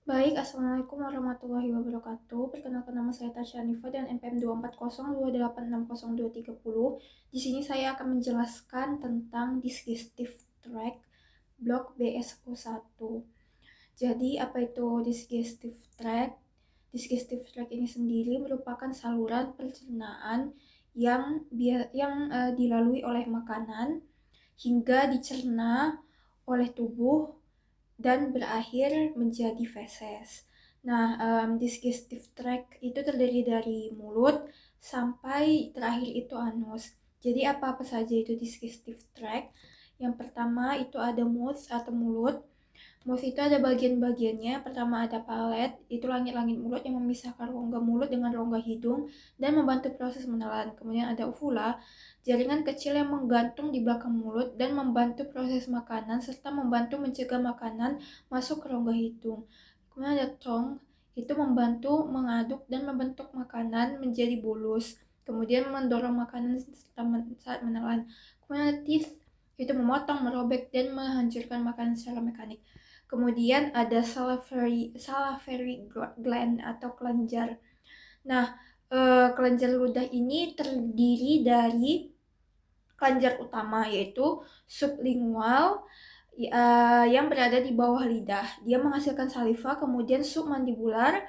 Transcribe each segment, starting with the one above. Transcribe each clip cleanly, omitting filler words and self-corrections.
Baik, Assalamualaikum warahmatullahi wabarakatuh. Perkenalkan, nama saya Tasya Hanifa dan NPM 24028602330. Di sini saya akan menjelaskan tentang digestive tract blok BSO1. Jadi, apa itu digestive tract? Digestive tract ini sendiri merupakan saluran pencernaan yang dilalui oleh makanan hingga dicerna oleh tubuh dan berakhir menjadi feses. Nah, digestive tract itu terdiri dari mulut sampai terakhir itu anus. Jadi apa-apa saja itu digestive tract? Yang pertama itu ada mouth atau mulut. Mouth itu ada bagian-bagiannya. Pertama ada palet, itu langit-langit mulut yang memisahkan rongga mulut dengan rongga hidung dan membantu proses menelan. Kemudian ada uvula, jaringan kecil yang menggantung di belakang mulut dan membantu proses makanan serta membantu mencegah makanan masuk ke rongga hidung. Kemudian ada tongue, itu membantu mengaduk dan membentuk makanan menjadi bulus. Kemudian mendorong makanan saat menelan. Kemudian ada teeth, itu memotong, merobek, dan menghancurkan makanan secara mekanik. Kemudian ada salivary gland atau kelenjar. Nah, kelenjar ludah ini terdiri dari kelenjar utama yaitu sublingual yang berada di bawah lidah. Dia menghasilkan saliva, kemudian submandibular,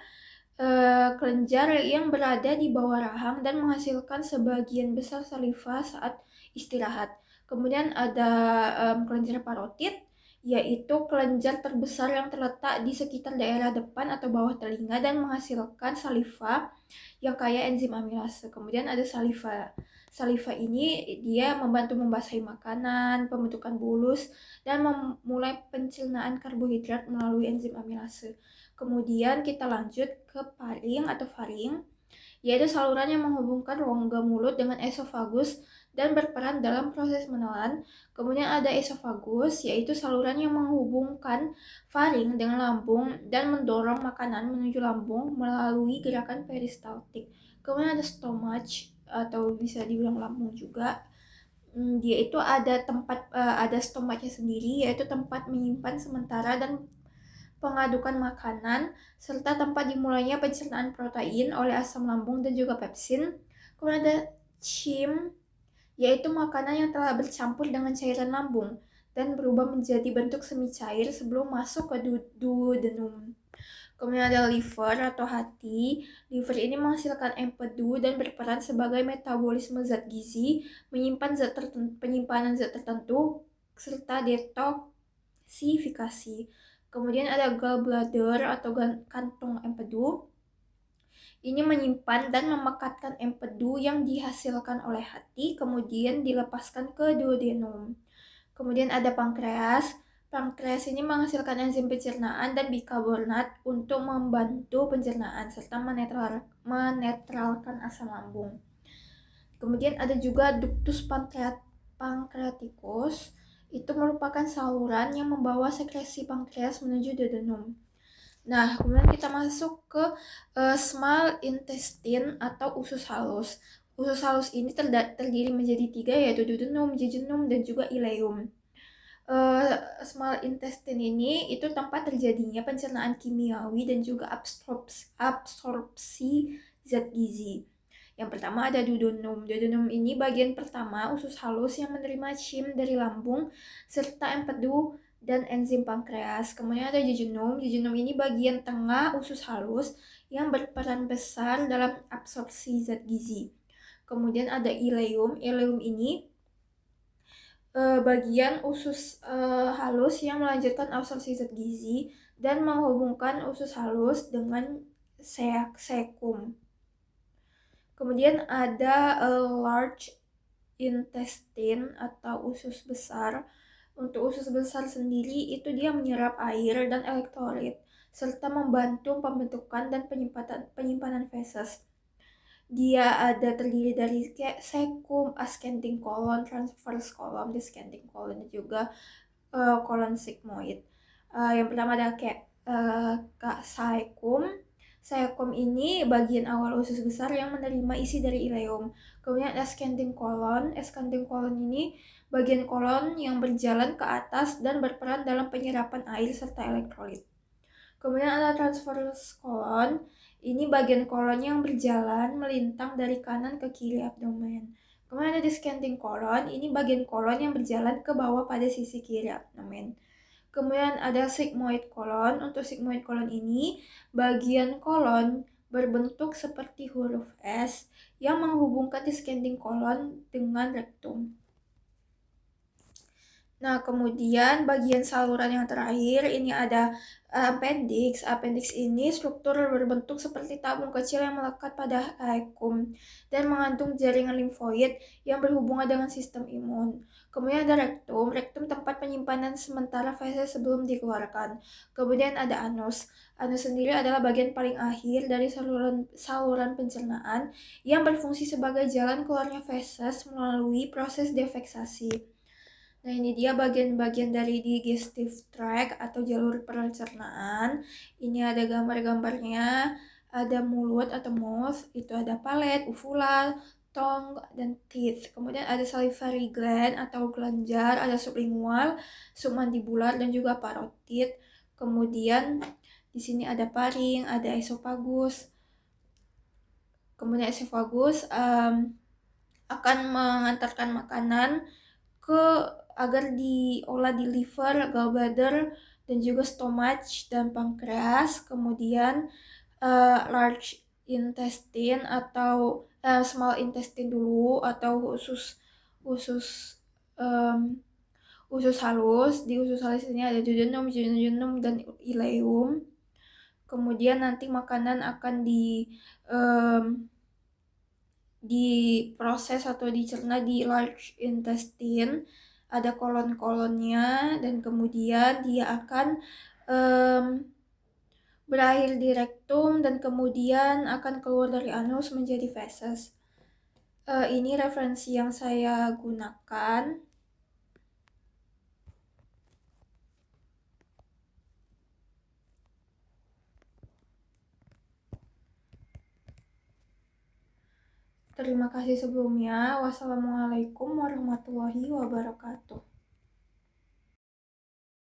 kelenjar yang berada di bawah rahang dan menghasilkan sebagian besar saliva saat istirahat. Kemudian ada kelenjar parotid, yaitu kelenjar terbesar yang terletak di sekitar daerah depan atau bawah telinga dan menghasilkan saliva yang kaya enzim amilase. Kemudian ada saliva. Saliva ini dia membantu membasahi makanan, pembentukan bulus, dan memulai pencernaan karbohidrat melalui enzim amilase. Kemudian kita lanjut ke paring atau faring, yaitu saluran yang menghubungkan rongga mulut dengan esofagus dan berperan dalam proses menelan. Kemudian ada esofagus, yaitu saluran yang menghubungkan faring dengan lambung dan mendorong makanan menuju lambung melalui gerakan peristaltik. Kemudian ada stomach atau bisa dibilang lambung juga. Dia itu ada stomachnya sendiri, yaitu tempat menyimpan sementara dan pengadukan makanan, serta tempat dimulainya pencernaan protein oleh asam lambung dan juga pepsin. Kemudian ada chyme, yaitu makanan yang telah bercampur dengan cairan lambung dan berubah menjadi bentuk semi cair sebelum masuk ke duodenum. Kemudian ada liver atau hati. Liver ini menghasilkan empedu dan berperan sebagai metabolisme zat gizi, penyimpanan zat tertentu, serta detoksifikasi. Kemudian ada gallbladder atau kantung empedu. Ini menyimpan dan memekatkan empedu yang dihasilkan oleh hati, kemudian dilepaskan ke duodenum. Kemudian ada pankreas. Pankreas ini menghasilkan enzim pencernaan dan bikarbonat untuk membantu pencernaan serta menetralkan asam lambung. Kemudian ada juga ductus pancreaticus. Itu merupakan saluran yang membawa sekresi pankreas menuju duodenum. Nah, kemudian kita masuk ke small intestine atau usus halus. Usus halus ini terdiri menjadi 3, yaitu duodenum, jejunum, dan juga ileum. Small intestine ini itu tempat terjadinya pencernaan kimiawi dan juga absorpsi zat gizi. Yang pertama ada duodenum. Duodenum ini bagian pertama usus halus yang menerima chyme dari lambung serta empedu dan enzim pankreas. Kemudian ada jejunum. Jejunum ini bagian tengah usus halus yang berperan besar dalam absorpsi zat gizi. Kemudian ada ileum. Ileum ini bagian usus halus yang melanjutkan absorpsi zat gizi dan menghubungkan usus halus dengan cecum. Kemudian ada large intestine atau usus besar. Untuk usus besar sendiri itu dia menyerap air dan elektrolit serta membantu pembentukan dan penyimpanan feses. Dia terdiri dari cecum, ascending colon, transverse colon, descending colon, dan juga colon sigmoid. Yang pertama ada cecum. Cecum ini bagian awal usus besar yang menerima isi dari ileum. Kemudian ascending colon. Ascending colon ini bagian kolon yang berjalan ke atas dan berperan dalam penyerapan air serta elektrolit. Kemudian ada transverse colon. Ini bagian kolon yang berjalan melintang dari kanan ke kiri abdomen. Kemudian ada descending colon. Ini bagian kolon yang berjalan ke bawah pada sisi kiri abdomen. Kemudian ada sigmoid colon. Untuk sigmoid colon ini, bagian kolon berbentuk seperti huruf S yang menghubungkan descending colon dengan rektum. Nah, kemudian bagian saluran yang terakhir ini ada appendix. Appendix ini struktur berbentuk seperti tabung kecil yang melekat pada caecum dan mengandung jaringan limfoid yang berhubungan dengan sistem imun. Kemudian ada rektum. Rektum tempat penyimpanan sementara feses sebelum dikeluarkan. Kemudian ada anus. Anus sendiri adalah bagian paling akhir dari saluran pencernaan yang berfungsi sebagai jalan keluarnya feses melalui proses defeksasi. Nah, ini dia bagian-bagian dari digestive tract atau jalur pencernaan. Ini ada gambar-gambarnya, ada mulut atau mouth, itu ada palet, uvula, tongue, dan teeth. Kemudian ada salivary gland atau kelenjar, ada sublingual, submandibular, dan juga parotid. Kemudian di sini ada paring, ada esophagus. Kemudian esophagus akan mengantarkan makanan agar diolah di liver, gallbladder, dan juga stomach dan pankreas. Kemudian large intestine atau small intestine dulu, atau usus halus. Di usus halus ini ada duodenum, dan ileum. Kemudian nanti makanan akan diproses atau dicerna di large intestine, ada kolon-kolonnya, dan kemudian dia akan berakhir di rektum dan kemudian akan keluar dari anus menjadi feses. Ini referensi yang saya gunakan. Terima kasih sebelumnya. Wassalamualaikum warahmatullahi wabarakatuh.